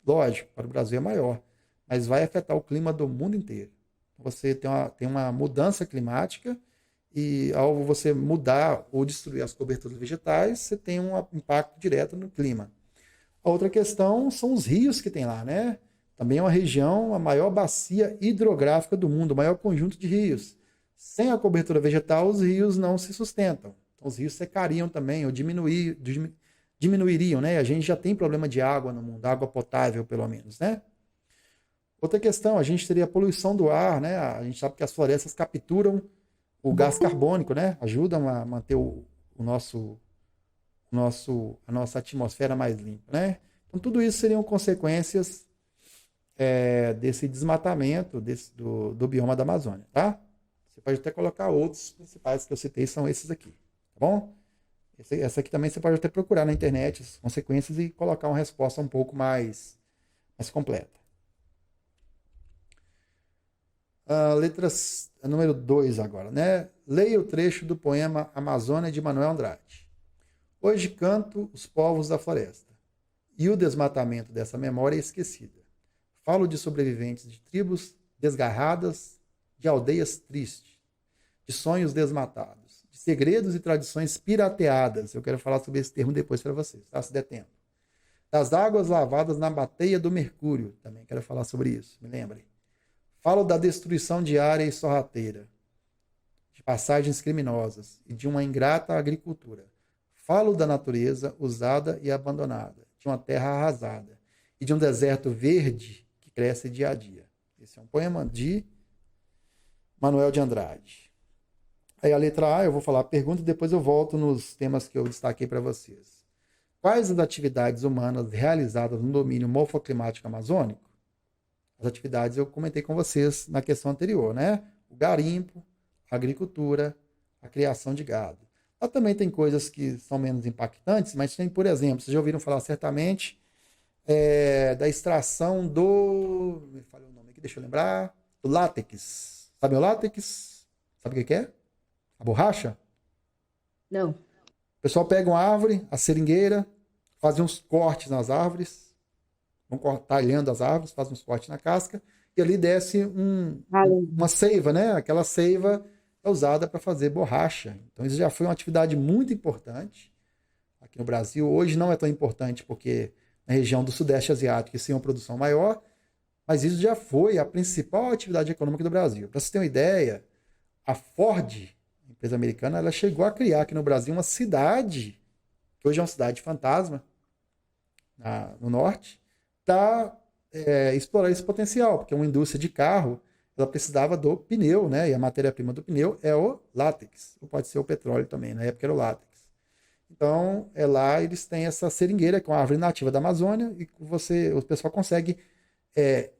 Lógico, para o Brasil é maior, mas vai afetar o clima do mundo inteiro. Você tem uma mudança climática e ao você mudar ou destruir as coberturas vegetais, você tem um impacto direto no clima. A outra questão são os rios que tem lá, né? Também é uma região, a maior bacia hidrográfica do mundo, o maior conjunto de rios. Sem a cobertura vegetal, os rios não se sustentam. Então, os rios secariam também, ou diminuiriam, né? A gente já tem problema de água no mundo, água potável, pelo menos, né? Outra questão, a gente teria a poluição do ar, né? A gente sabe que as florestas capturam o gás carbônico, né? Ajudam a manter a nossa atmosfera mais limpa, né? Então, tudo isso seriam consequências desse desmatamento do bioma da Amazônia, tá? Você pode até colocar outros principais que eu citei, são esses aqui, tá bom? Essa aqui também você pode até procurar na internet as consequências e colocar uma resposta um pouco mais completa. Número 2 agora, né? Leia o trecho do poema Amazônia de Manuel Andrade. Hoje canto os povos da floresta, e o desmatamento dessa memória é esquecida. Falo de sobreviventes de tribos desgarradas, de aldeias tristes, de sonhos desmatados, de segredos e tradições pirateadas. Eu quero falar sobre esse termo depois para vocês, tá? Se der tempo. Das águas lavadas na bateia do Mercúrio. Também quero falar sobre isso, me lembrem. Falo da destruição diária e sorrateira, de passagens criminosas e de uma ingrata agricultura. Falo da natureza usada e abandonada, de uma terra arrasada e de um deserto verde que cresce dia a dia. Esse é um poema de Manuel de Andrade. Aí a letra A, eu vou falar a pergunta e depois eu volto nos temas que eu destaquei para vocês. Quais as atividades humanas realizadas no domínio morfoclimático amazônico? As atividades eu comentei com vocês na questão anterior, né? O garimpo, a agricultura, a criação de gado. Lá também tem coisas que são menos impactantes, mas tem, por exemplo, vocês já ouviram falar certamente da extração do... Me falei o nome aqui, deixa eu lembrar. Do látex. Sabe o látex? Sabe o que é? A borracha? Não. O pessoal pega uma árvore, a seringueira, faz uns cortes nas árvores, vão talhando as árvores, faz uns cortes na casca, e e ali desce uma seiva, né? Aquela seiva é usada para fazer borracha. Então isso já foi uma atividade muito importante aqui no Brasil. Hoje não é tão importante porque na região do Sudeste Asiático isso é uma produção maior, mas isso já foi a principal atividade econômica do Brasil. Para você ter uma ideia, a Ford, a empresa americana, ela chegou a criar aqui no Brasil uma cidade, que hoje é uma cidade fantasma, no norte, para explorar esse potencial, porque uma indústria de carro ela precisava do pneu, né? E a matéria-prima do pneu é o látex, ou pode ser o petróleo também, na época era o látex. Então, lá eles têm essa seringueira, que é uma árvore nativa da Amazônia, e o pessoal consegue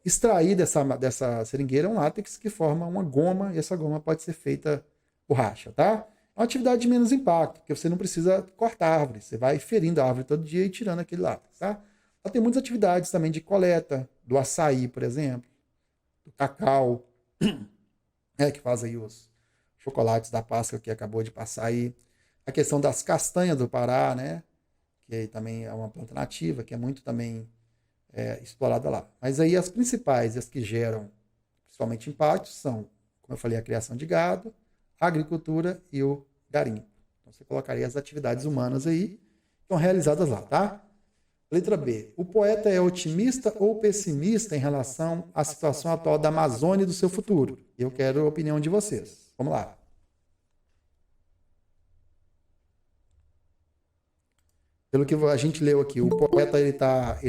extrair dessa seringueira um látex que forma uma goma, e essa goma pode ser feita borracha, tá? É uma atividade de menos impacto, porque você não precisa cortar a árvore, você vai ferindo a árvore todo dia e tirando aquele látex, tá? Ela tem muitas atividades também de coleta, do açaí, por exemplo, do cacau, que faz aí os chocolates da Páscoa que acabou de passar aí. A questão das castanhas do Pará, né? Que também é uma planta nativa, que é muito também explorada lá. Mas aí as principais, as que geram principalmente impactos, são, como eu falei, a criação de gado, a agricultura e o garimpo. Então você colocaria as atividades humanas aí, que estão realizadas lá, tá? Letra B. O poeta é otimista ou pessimista em relação à situação atual da Amazônia e do seu futuro? Eu quero a opinião de vocês. Vamos lá. Pelo que a gente leu aqui, o poeta ele tá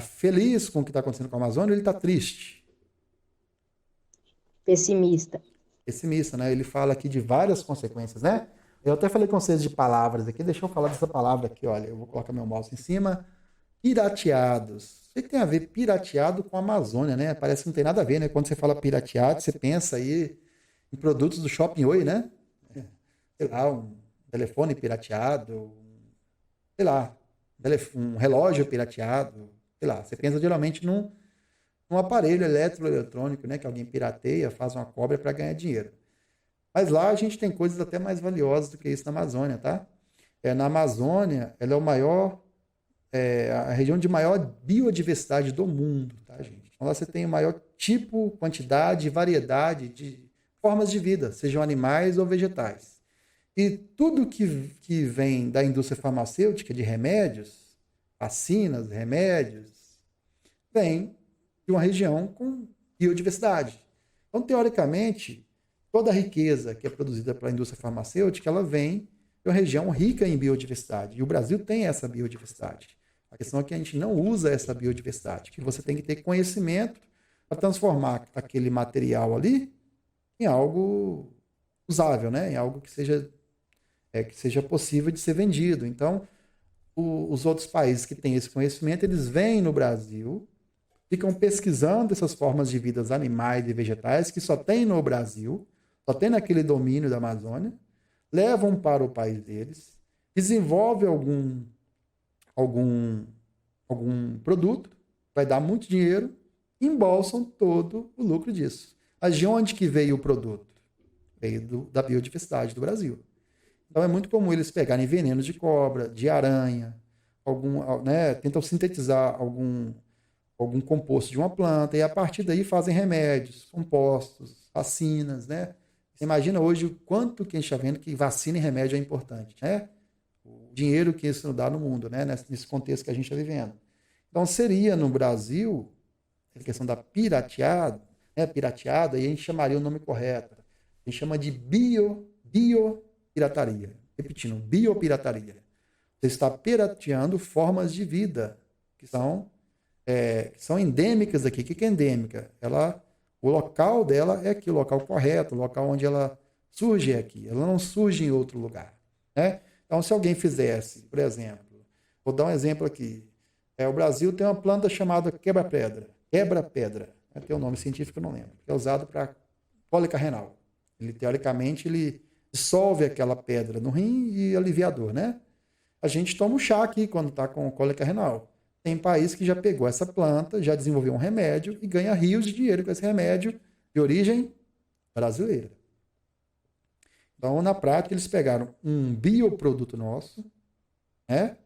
feliz com o que está acontecendo com a Amazônia, ou ele está triste? Pessimista. Pessimista, né? Ele fala aqui de várias consequências, né? Eu até falei com vocês de palavras aqui, deixa eu falar dessa palavra aqui, olha, eu vou colocar meu mouse em cima. Pirateados. O que tem a ver pirateado com a Amazônia, né? Parece que não tem nada a ver, né? Quando você fala pirateado, você pensa aí em produtos do Shopping Oi, né? Sei lá, um telefone pirateado, sei lá, um relógio pirateado, sei lá. Você pensa geralmente num aparelho eletroeletrônico, né? Que alguém pirateia, faz uma cópia para ganhar dinheiro. Mas lá a gente tem coisas até mais valiosas do que isso na Amazônia, tá? Na Amazônia, ela é a região de maior biodiversidade do mundo, tá, gente? Então lá você tem o maior tipo, quantidade e variedade de formas de vida, sejam animais ou vegetais. E tudo que vem da indústria farmacêutica, de remédios, vacinas, remédios, vem de uma região com biodiversidade. Então, teoricamente, toda a riqueza que é produzida pela indústria farmacêutica, ela vem de uma região rica em biodiversidade. E o Brasil tem essa biodiversidade. A questão é que a gente não usa essa biodiversidade, que você tem que ter conhecimento para transformar aquele material ali em algo usável, né? Em algo que seja possível de ser vendido. Então, os outros países que têm esse conhecimento, eles vêm no Brasil, ficam pesquisando essas formas de vida animais e vegetais que só tem no Brasil, só tem naquele domínio da Amazônia, levam para o país deles, desenvolvem algum produto, vai dar muito dinheiro, embolsam todo o lucro disso. Mas de onde que veio o produto? Veio da biodiversidade do Brasil. Então é muito comum eles pegarem venenos de cobra, de aranha, tentam sintetizar algum composto de uma planta e a partir daí fazem remédios, compostos, vacinas, né? Você imagina hoje o quanto que a gente está vendo que vacina e remédio é importante, né? O dinheiro que isso dá no mundo, né? Nesse contexto que a gente está vivendo. Então seria no Brasil, a questão da pirateada, aí a gente chamaria o nome correto. A gente chama de biopirataria. Repetindo, biopirataria. Você está pirateando formas de vida que são endêmicas aqui. O que é endêmica? O local dela é aqui, o local correto, o local onde ela surge é aqui. Ela não surge em outro lugar, né? Então, se alguém fizesse, por exemplo, vou dar um exemplo aqui. O Brasil tem uma planta chamada quebra-pedra. Quebra-pedra. Tem um nome científico, eu não lembro. É usado para cólica renal. Teoricamente, ele dissolve aquela pedra no rim e alivia a dor, né? A gente toma um chá aqui quando está com cólica renal. Tem país que já pegou essa planta, já desenvolveu um remédio e ganha rios de dinheiro com esse remédio de origem brasileira. Então, na prática, eles pegaram um bioproduto nosso, né,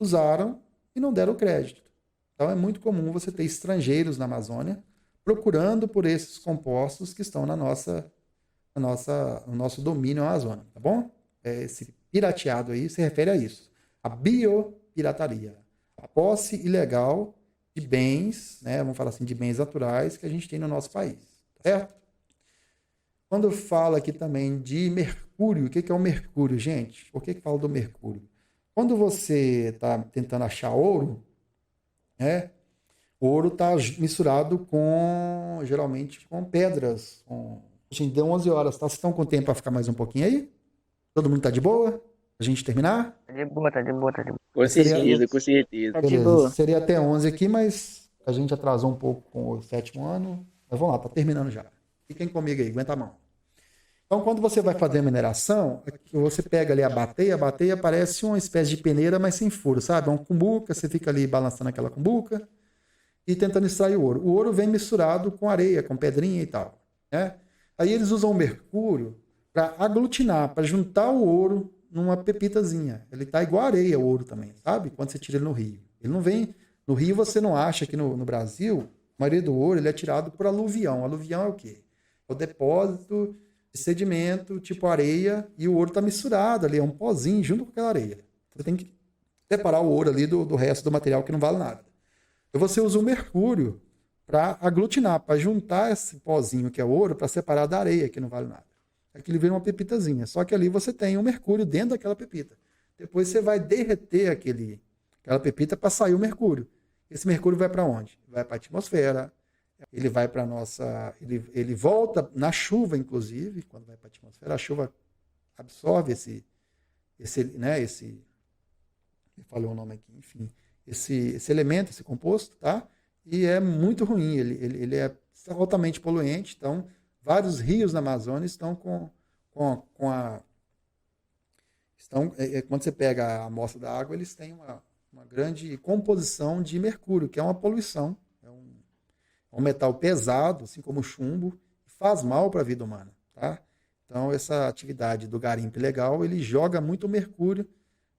usaram e não deram crédito. Então é muito comum você ter estrangeiros na Amazônia procurando por esses compostos que estão no nosso domínio amazônico, tá bom? Esse pirateado aí se refere a isso. A biopirataria. A posse ilegal de bens, né, vamos falar assim, de bens naturais que a gente tem no nosso país, certo? Quando fala aqui também de mercúrio, o que é o mercúrio, gente? Por que fala do mercúrio? Quando você está tentando achar ouro, né, o ouro está misturado geralmente, com pedras. Gente, deu 11 horas, tá? Vocês estão com tempo para ficar mais um pouquinho aí? Todo mundo tá de boa? A gente terminar? Tá de boa, tá de boa, tá de boa. Com Seria- certeza, com certeza. Tá de Beleza, boa. seria até 11 aqui, mas a gente atrasou um pouco com o 7º ano. Mas vamos lá, tá terminando já. Fiquem comigo aí, aguenta a mão. Então, quando você vai fazer a mineração, você pega ali a bateia parece uma espécie de peneira, mas sem furo, sabe? É uma cumbuca, você fica ali balançando aquela cumbuca e tentando extrair o ouro. O ouro vem misturado com areia, com pedrinha e tal, né? Aí eles usam o mercúrio para aglutinar, para juntar o ouro numa pepitazinha. Ele tá igual areia, o ouro também, sabe? Quando você tira ele no rio. Ele não vem... No rio você não acha, aqui no Brasil, a maioria do ouro ele é tirado por aluvião. Aluvião é o quê? É o depósito de sedimento, tipo areia, e o ouro está misturado ali, é um pozinho junto com aquela areia. Você tem que separar o ouro ali do resto do material que não vale nada. E você usa o mercúrio para aglutinar, para juntar esse pozinho que é ouro, para separar da areia que não vale nada. Aqui ele vira uma pepitazinha, só que ali você tem o mercúrio dentro daquela pepita. Depois você vai derreter aquela pepita para sair o mercúrio. Esse mercúrio vai para onde? Vai para a atmosfera. Ele vai para ele volta na chuva, inclusive, quando vai para a atmosfera, a chuva absorve eu falei o nome aqui, enfim, esse elemento, esse composto, tá? E é muito ruim, ele é altamente poluente, então vários rios na Amazônia estão quando você pega a amostra da água, eles têm uma grande composição de mercúrio, que é uma poluição, é um metal pesado, assim como o chumbo, faz mal para a vida humana, tá? Então, essa atividade do garimpo ilegal, ele joga muito mercúrio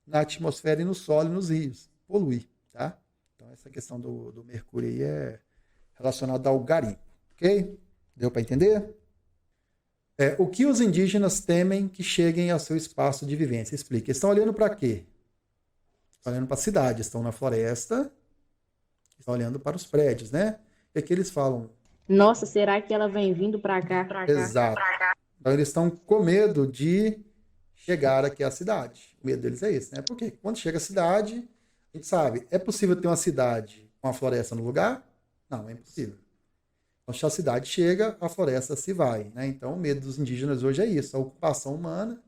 na atmosfera e no solo e nos rios, polui, tá? Então, essa questão do mercúrio aí é relacionada ao garimpo, ok? Deu para entender? O que os indígenas temem que cheguem ao seu espaço de vivência? Explica. Eles estão olhando para quê? Estão olhando para a cidade, estão na floresta, estão olhando para os prédios, né? E aqui eles falam... Nossa, será que ela vem vindo pra cá? Exato. Então eles estão com medo de chegar aqui à cidade. O medo deles é esse, né? Porque quando chega a cidade, a gente sabe, é possível ter uma cidade com a floresta no lugar? Não, é impossível. Então, se a cidade chega, a floresta se vai, né? Então, o medo dos indígenas hoje é isso, a ocupação humana,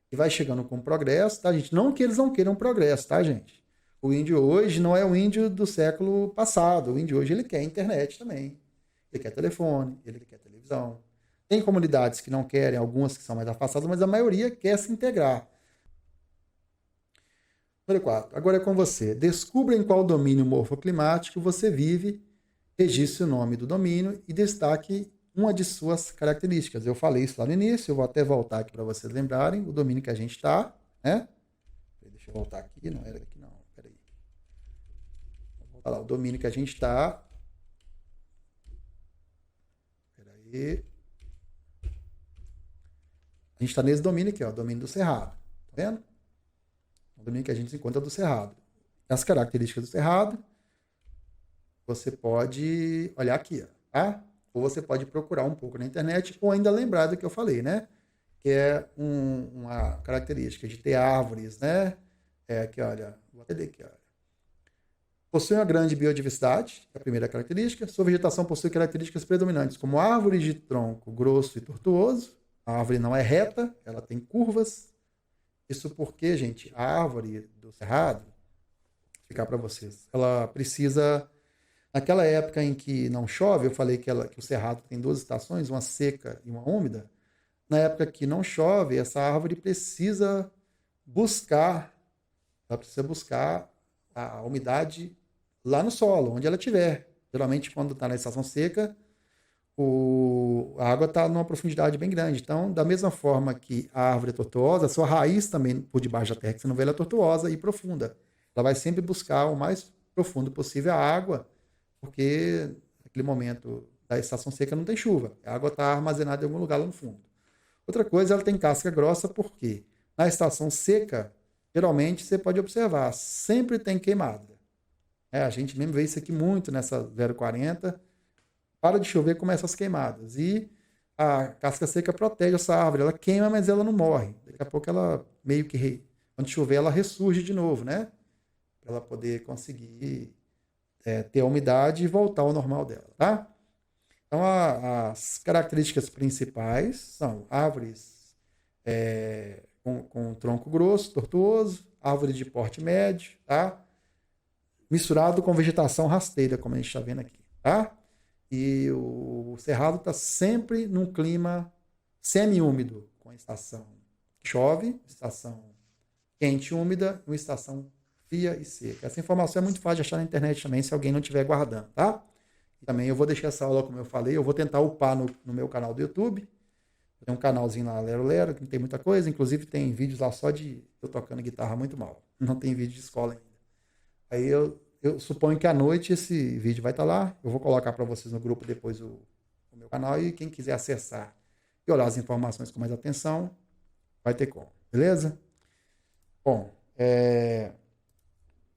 que vai chegando com progresso, tá, gente? Não que eles não queiram progresso, tá, gente? O índio hoje não é o índio do século passado. O índio hoje ele quer internet também. Ele quer telefone, ele quer televisão. Tem comunidades que não querem, algumas que são mais afastadas, mas a maioria quer se integrar. Número 4. Agora é com você. Descubra em qual domínio morfoclimático você vive, registre o nome do domínio e destaque uma de suas características. Eu falei isso lá no início, eu vou até voltar aqui para vocês lembrarem o domínio que a gente está, né? Deixa eu voltar aqui, não era aqui não, peraí. Vou falar o domínio que a gente está. Peraí. A gente está nesse domínio aqui, ó, o domínio do cerrado. Tá vendo? O domínio que a gente encontra é do cerrado. As características do cerrado, você pode olhar aqui, ó, tá? Ou você pode procurar um pouco na internet, ou ainda lembrar do que eu falei, né? Que é uma característica de ter árvores, né? Aqui, olha, vou até ler aqui, olha. Possui uma grande biodiversidade, é a primeira característica. Sua vegetação possui características predominantes, como árvores de tronco grosso e tortuoso. A árvore não é reta, ela tem curvas. Isso porque, gente, a árvore do cerrado, vou explicar para vocês, ela precisa... Naquela época em que não chove, eu falei que o cerrado tem duas estações, uma seca e uma úmida. Na época que não chove, essa árvore precisa buscar a umidade lá no solo, onde ela estiver. Geralmente, quando está na estação seca, a água está numa profundidade bem grande. Então, da mesma forma que a árvore é tortuosa, a sua raiz também, por debaixo da terra, que você não vê, ela é tortuosa e profunda. Ela vai sempre buscar o mais profundo possível a água, porque naquele momento da estação seca não tem chuva. A água está armazenada em algum lugar lá no fundo. Outra coisa, ela tem casca grossa, porque na estação seca, geralmente você pode observar, sempre tem queimada. A gente mesmo vê isso aqui muito nessa 040. Para de chover, começam as queimadas. E a casca seca protege essa árvore. Ela queima, mas ela não morre. Daqui a pouco ela meio que, quando chover, ela ressurge de novo, né? Para ela poder conseguir ter a umidade e voltar ao normal dela, tá? Então, as características principais são árvores com tronco grosso, tortuoso, árvore de porte médio, tá? Misturado com vegetação rasteira, como a gente está vendo aqui, tá? E o cerrado está sempre num clima semi-úmido, com a estação que chove, estação quente e úmida, uma estação fria e seca. Essa informação é muito fácil de achar na internet também, se alguém não estiver guardando, tá? E também eu vou deixar essa aula, como eu falei, eu vou tentar upar no meu canal do YouTube. Tem um canalzinho lá, Lero Lero, que não tem muita coisa, inclusive tem vídeos lá só de eu tocando guitarra muito mal. Não tem vídeo de escola ainda. Aí eu suponho que à noite esse vídeo vai estar lá. Eu vou colocar para vocês no grupo depois o meu canal. E quem quiser acessar e olhar as informações com mais atenção, vai ter como. Beleza? Bom, é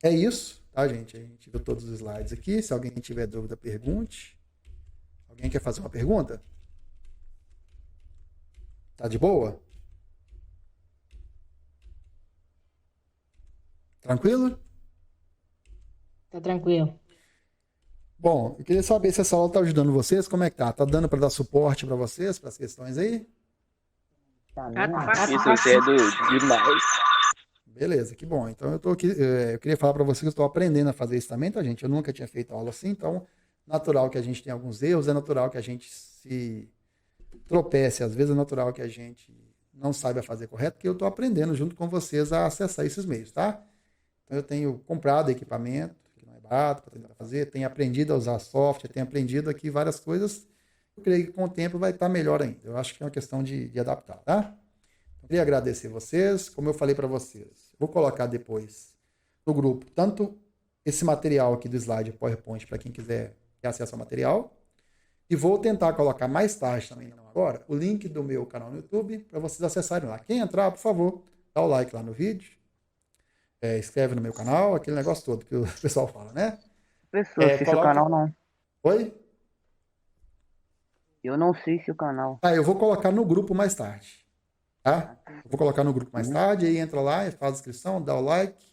isso, tá, gente? A gente viu todos os slides aqui. Se alguém tiver dúvida, pergunte. Alguém quer fazer uma pergunta? Tá de boa? Tranquilo? Tá tranquilo. Bom, eu queria saber se essa aula está ajudando vocês. Como é que tá? Tá dando para dar suporte para vocês, para as questões aí? Isso é demais. Beleza, que bom. Então eu tô aqui, eu queria falar para vocês que eu estou aprendendo a fazer isso também, tá, gente? Eu nunca tinha feito aula assim, então natural que a gente tenha alguns erros, é natural que a gente se tropece, às vezes é natural que a gente não saiba fazer correto, porque eu estou aprendendo junto com vocês a acessar esses meios, tá? Então eu tenho comprado equipamento, que não é barato, para tentar fazer, tenho aprendido a usar software, tenho aprendido aqui várias coisas. Eu creio que com o tempo vai estar melhor ainda. Eu acho que é uma questão de adaptar, tá? Eu queria agradecer vocês, como eu falei para vocês. Vou colocar depois no grupo tanto esse material aqui do slide PowerPoint para quem quiser ter acesso ao material. E vou tentar colocar mais tarde também, não agora, o link do meu canal no YouTube para vocês acessarem lá. Quem entrar, por favor, dá o like lá no vídeo. Inscreve no meu canal, aquele negócio todo que o pessoal fala, né? Pessoa, assiste o canal não. Oi? Eu não assisto o canal. Eu vou colocar no grupo mais tarde. Tá? Eu vou colocar no grupo mais tarde, aí entra lá e faz a inscrição, dá o like.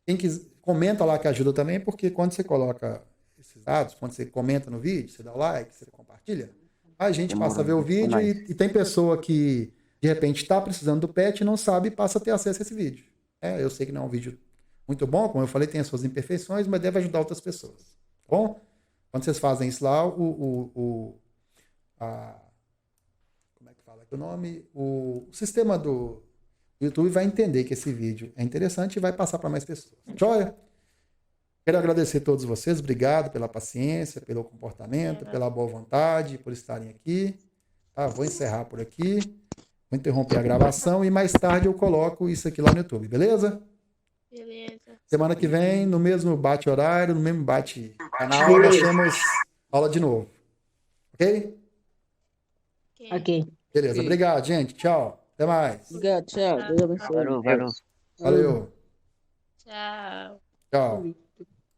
Quem quiser, comenta lá que ajuda também, porque quando você coloca esses dados, quando você comenta no vídeo, você dá o like, você compartilha, a gente passa a ver o vídeo e tem pessoa que de repente está precisando do pet e não sabe e passa a ter acesso a esse vídeo. Eu sei que não é um vídeo muito bom, como eu falei, tem as suas imperfeições, mas deve ajudar outras pessoas. Tá bom? Quando vocês fazem isso lá, como é que fala aqui o nome? O sistema do YouTube vai entender que esse vídeo é interessante e vai passar para mais pessoas. Joia? Quero agradecer a todos vocês, obrigado pela paciência, pelo comportamento, pela boa vontade, por estarem aqui. Tá? Vou encerrar por aqui, vou interromper a gravação e mais tarde eu coloco isso aqui lá no YouTube, beleza? Beleza. Semana que vem, no mesmo bate-horário, no mesmo bate-canal, nós temos aula de novo. Ok? Ok. Beleza, obrigado, gente. Tchau. Até mais. Obrigado, tchau. Deus abençoe. Valeu. Valeu. Tchau. Tchau.